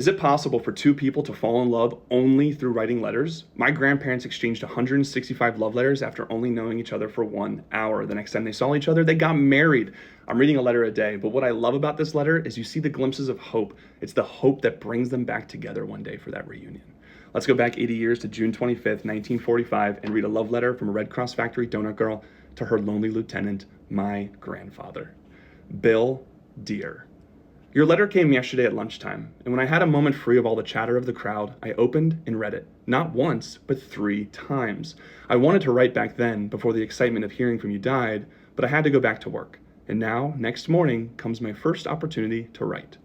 Is it possible for two people to fall in love only through writing letters? My grandparents exchanged 165 love letters after only knowing each other for 1 hour. The next time they saw each other, they got married. I'm reading a letter a day, but what I love about this letter is you see the glimpses of hope. It's the hope that brings them back together one day for that reunion. Let's go back 80 years to June 25th, 1945, and read a love letter from a Red Cross factory donut girl to her lonely lieutenant, my grandfather. Bill Deere. Your letter came yesterday at lunchtime, and when I had a moment free of all the chatter of the crowd, I opened and read it. Not once, but 3 times. I wanted to write back then, before the excitement of hearing from you died, but I had to go back to work. And now, next morning, comes my first opportunity to write.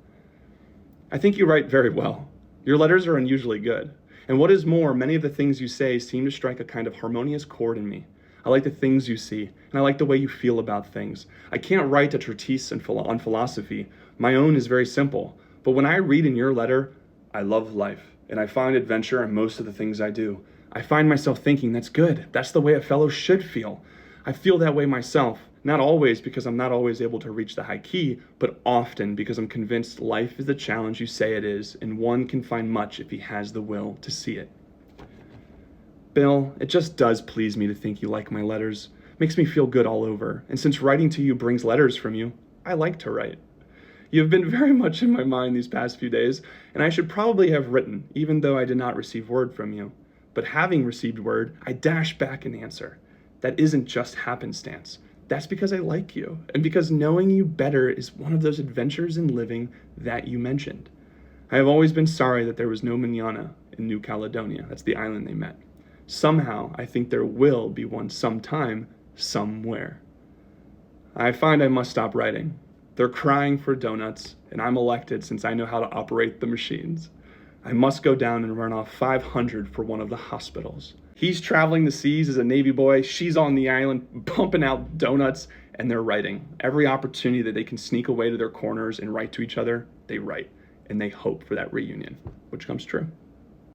I think you write very well. Your letters are unusually good. And what is more, many of the things you say seem to strike a kind of harmonious chord in me. I like the things you see, and I like the way you feel about things. I can't write a treatise on philosophy. My own is very simple. But when I read in your letter, I love life, and I find adventure in most of the things I do. I find myself thinking, that's good. That's the way a fellow should feel. I feel that way myself, not always because I'm not always able to reach the high key, but often because I'm convinced life is the challenge you say it is, and one can find much if he has the will to see it. Bill, it just does please me to think you like my letters. Makes me feel good all over. And since writing to you brings letters from you, I like to write. You have been very much in my mind these past few days, and I should probably have written, even though I did not receive word from you. But having received word, I dash back an answer. That isn't just happenstance. That's because I like you, and because knowing you better is one of those adventures in living that you mentioned. I have always been sorry that there was no manana in New Caledonia. That's the island they met. Somehow, I think there will be one sometime, somewhere. I find I must stop writing. They're crying for donuts, and I'm elected since I know how to operate the machines. I must go down and run off 500 for one of the hospitals. He's traveling the seas as a Navy boy, she's on the island pumping out donuts, and they're writing. Every opportunity that they can sneak away to their corners and write to each other, they write, and they hope for that reunion, which comes true.